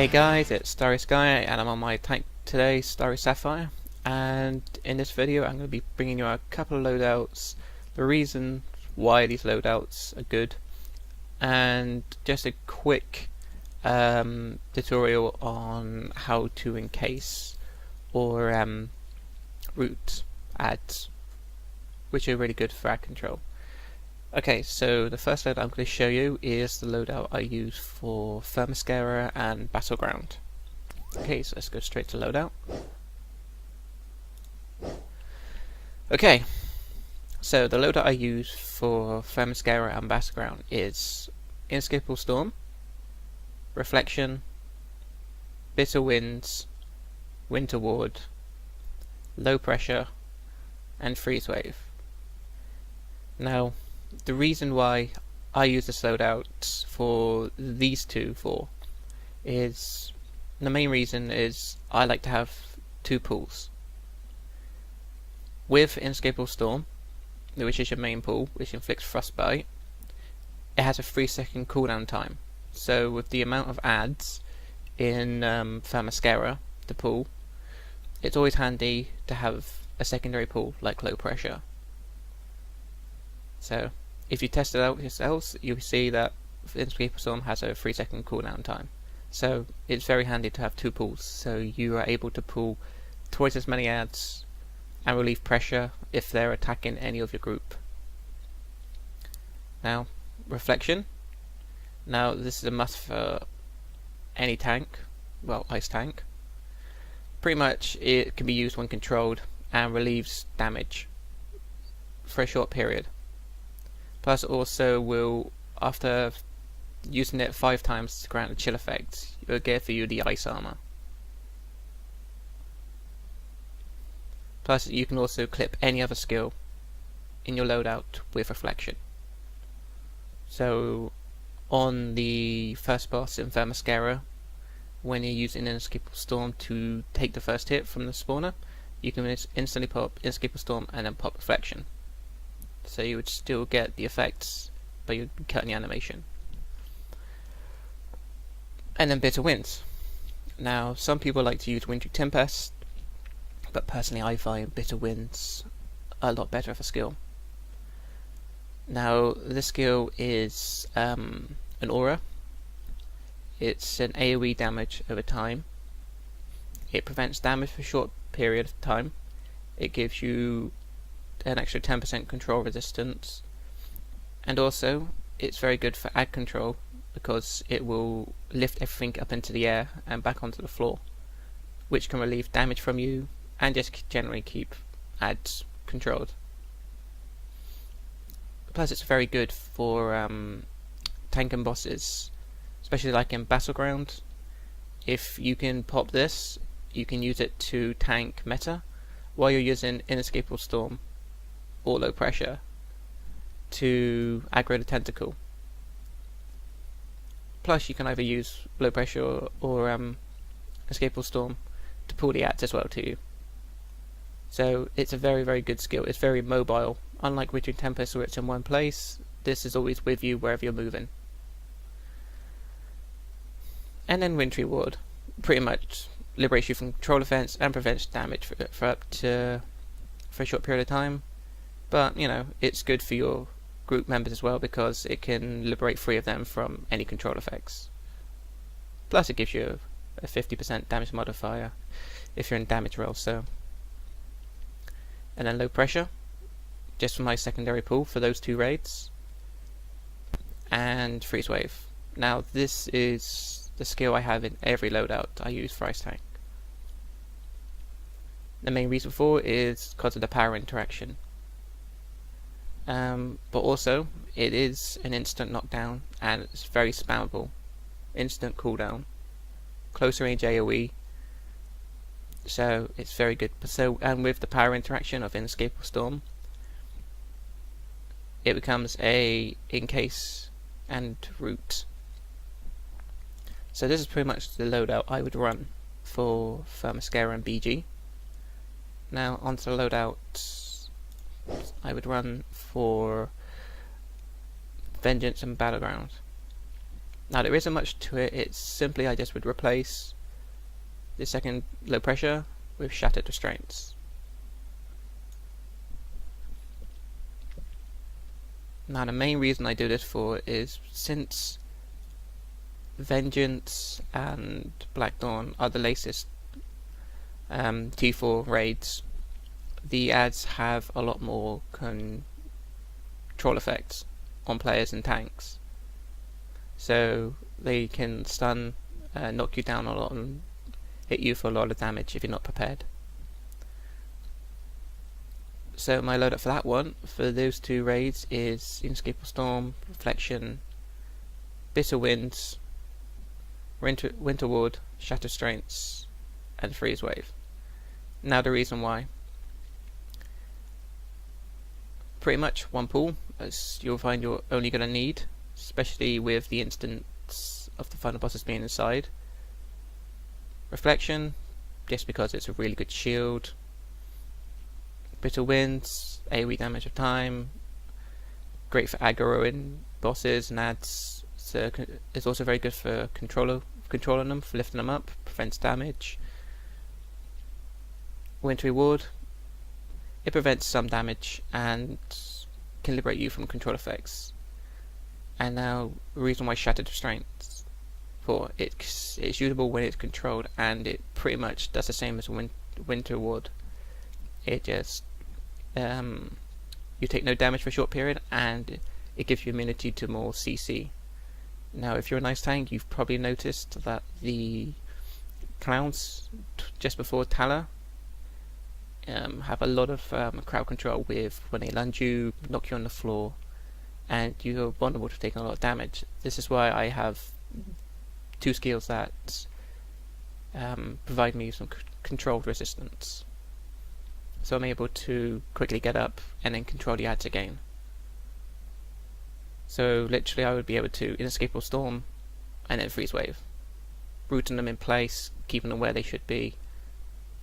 Hey guys, it's StarrySky and I'm on my tank today, Starry Sapphire, and in this video I'm going to be bringing you a couple of loadouts, the reason why these loadouts are good, and just a quick tutorial on how to encase or root ads, which are really good for ad control. Okay, so the first loadout I'm going to show you is the loadout I use for Thermoscara and Battleground. Okay, so let's go straight to loadout. Okay, so the loadout I use for Thermoscara and Battleground is Inescapable Storm, Reflection, Bitter Winds, Winter Ward, Low Pressure, and Freeze Wave. Now, the reason why I use this loadout for these two is the main reason is I like to have two pools. With Inescapable Storm, which is your main pool, which inflicts frostbite, it has a 3-second cooldown time. So with the amount of ads in Thermoscara, the pool, it's always handy to have a secondary pool like Low Pressure. So if you test it out yourselves, you'll see that Inescapable Storm has a 3-second cooldown time. So it's very handy to have two pools, so you are able to pull twice as many ads and relieve pressure if they're attacking any of your group. Now, Reflection. Now this is a must for any tank, well, ice tank. Pretty much it can be used when controlled and relieves damage for a short period. Plus also will, after using it 5 times to grant a chill effect, it will give you the ice armor. Plus you can also clip any other skill in your loadout with Reflection. So on the first boss in Thermoscara, when you're using Inescapable Storm to take the first hit from the spawner, you can instantly pop Inescapable Storm and then pop Reflection. So you would still get the effects, but you'd be cutting the animation. And then Bitter Winds. Now, some people like to use Wintry Tempest, but personally I find Bitter Winds a lot better of a skill. Now, this skill is an aura. It's an AoE damage over time. It prevents damage for a short period of time. It gives you an extra 10% control resistance, and also it's very good for ad control because it will lift everything up into the air and back onto the floor, which can relieve damage from you and just generally keep ads controlled. Plus it's very good for tanking bosses, especially like in Battleground. If you can pop this, you can use it to tank meta while you're using Inescapable Storm or Low Pressure to aggro the tentacle. Plus you can either use Low Pressure or Inescapable Storm to pull the ads as well to you. So it's a very, very good skill. It's very mobile. Unlike Wintry Tempest where it's in one place, this is always with you wherever you're moving. And then Wintry Ward pretty much liberates you from control events and prevents damage for a short period of time. But, you know, it's good for your group members as well because it can liberate 3 of them from any control effects. Plus it gives you a 50% damage modifier if you're in damage roll. So, and then Low Pressure, just for my secondary pool for those 2 raids. And Freeze Wave. Now this is the skill I have in every loadout I use for ice tank. The main reason for it is because of the power interaction. But also it is an instant knockdown and it's very spammable. Instant cooldown, closer range AoE, so it's very good. So, and with the power interaction of Inescapable Storm, it becomes a Incase and Root. So this is pretty much the loadout I would run for Thermoscara and BG. Now onto the loadout I would run for Vengeance and Battleground. Now there isn't much to it, it's simply I just would replace the second low pressure with shattered restraints. Now the main reason I do this for is since Vengeance and Black Dawn are the latest T4 raids, the ads have a lot more control effects on players and tanks. So they can stun, knock you down a lot and hit you for a lot of damage if you're not prepared. So my loadout for that one, for those two raids, is Inescapable Storm, Reflection, Bitter Winds, Winter Ward, Shatter Strengths, and Freeze Wave. Now the reason why. Pretty much one pool, as you'll find you're only going to need, especially with the instance of the final bosses being inside. Reflection, just because it's a really good shield. Bitter Winds, AoE damage of time, great for aggroing bosses and adds. So it's also very good for controlling them, for lifting them up, prevents damage. Wintry Ward, it prevents some damage and can liberate you from control effects. And now the reason why Shattered Restraints, for it's usable when it's controlled, and it pretty much does the same as Winter Ward. It just you take no damage for a short period, and it gives you immunity to more CC. Now, if you're a nice tank, you've probably noticed that the clowns just before Tala have a lot of crowd control with when they lunge you, knock you on the floor, and you're vulnerable to taking a lot of damage. This is why I have two skills that provide me some controlled resistance. So I'm able to quickly get up and then control the ads again. So literally I would be able to Inescapable Storm and then Freeze Wave, rooting them in place, keeping them where they should be,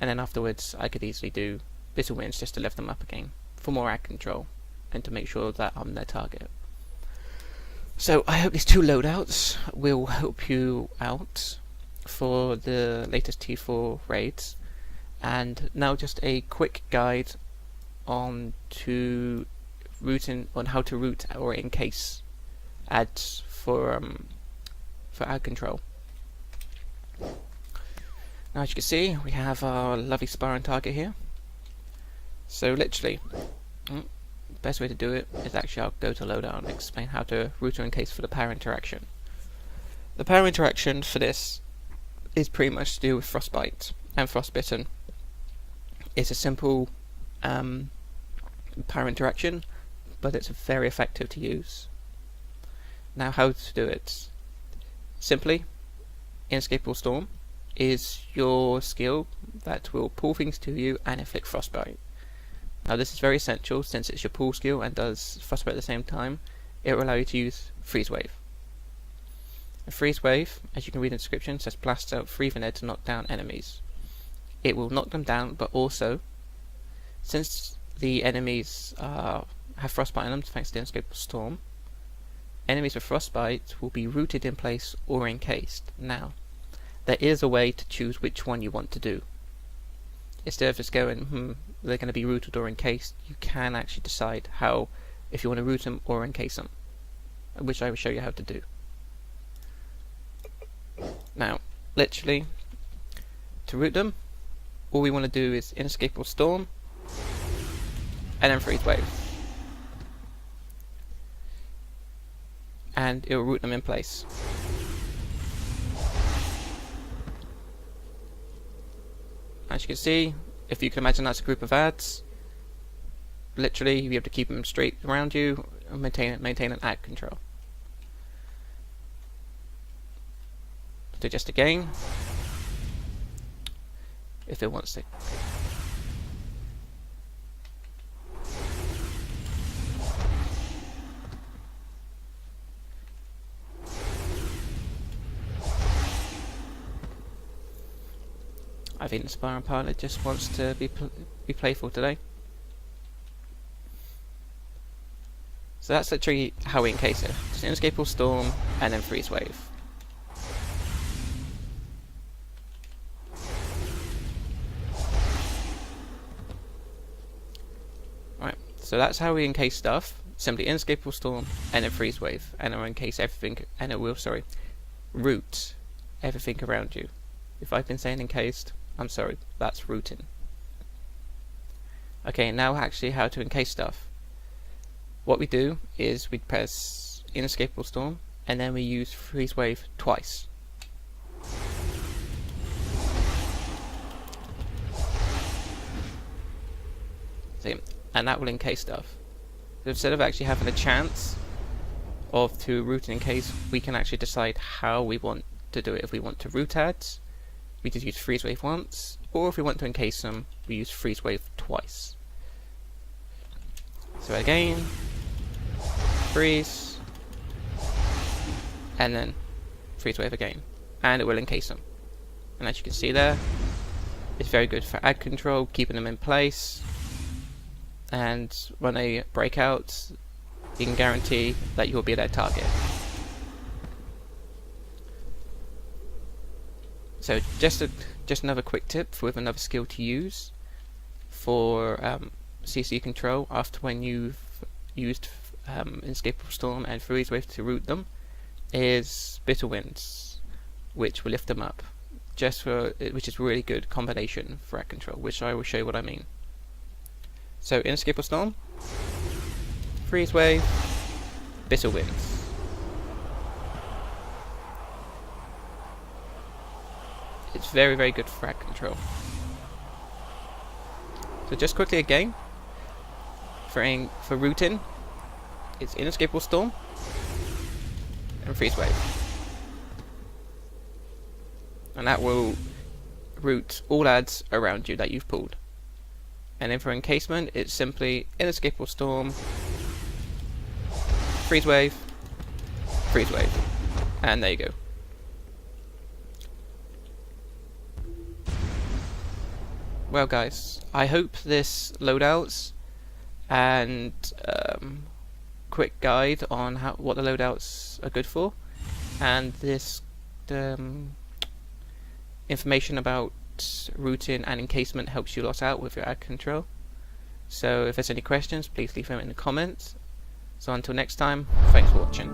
and then afterwards I could easily do Bitter Winds just to lift them up again for more ad control and to make sure that I'm their target. So I hope these two loadouts will help you out for the latest T4 raids. And now just a quick guide on how to root or Incase ads for ad control. Now as you can see, we have our lovely sparring target here. So literally, the best way to do it is actually I'll go to loadout and explain how to root or Incase for the power interaction. The power interaction for this is pretty much to do with Frostbite and Frostbitten. It's a simple power interaction, but it's very effective to use. Now how to do it? Simply, Inescapable Storm is your skill that will pull things to you and inflict Frostbite. Now this is very essential since it's your pull skill and does Frostbite at the same time. It will allow you to use Freeze Wave. A Freeze Wave, as you can read in the description, says blasts out 3 grenades to knock down enemies. It will knock them down, but also, since the enemies have Frostbite on them thanks to the Inescapable Storm, enemies with Frostbite will be rooted in place or encased. Now, there is a way to choose which one you want to do. Instead of just going, they're going to be rooted or encased, you can actually decide how, if you want to root them or encase them, which I will show you how to do. Now, literally, to root them, all we want to do is Inescapable Storm and then Freeze Wave, and it will root them in place. As you can see, if you can imagine that's a group of ads, literally you have to keep them straight around you and maintain an ad control. So just again, if it wants to. I think the sparring partner just wants to be playful today. So that's literally how we encase it. Just Inescapable Storm and then Freeze Wave. So that's how we encase stuff. Simply inescapable storm and then freeze wave, and it will encase everything, and it will root everything around you. If I've been saying encased, I'm sorry, that's rooting. Okay, now actually how to encase stuff. What we do is we press inescapable storm, and then we use freeze wave twice. See, and that will encase stuff. So instead of actually having a chance of to root and encase, we can actually decide how we want to do it. If we want to root ads, we just use freeze wave once, or if we want to encase them, we use freeze wave twice. So again, freeze, and then freeze wave again, and it will encase them. And as you can see there, it's very good for ad control, keeping them in place, and when they break out, you can guarantee that you'll be their target. So just another quick tip with another skill to use for CC control after when you've used Inescapable Storm and Freeze Wave to root them is Bitter Winds, which will lift them up, which is a really good combination for ad control, which I will show you what I mean. So Inescapable Storm, Freeze Wave, Bitter Winds. It's very, very good for ad control. So just quickly again, for rooting, it's Inescapable Storm and Freeze Wave. And that will root all ads around you that you've pulled. And then for encasement, it's simply Inescapable Storm, Freeze Wave, Freeze Wave. And there you go. Well guys, I hope this loadouts and quick guide on what the loadouts are good for, and this information about routing and encasement helps you lot out with your ad control. So if there's any questions, please leave them in the comments. So until next time, thanks for watching.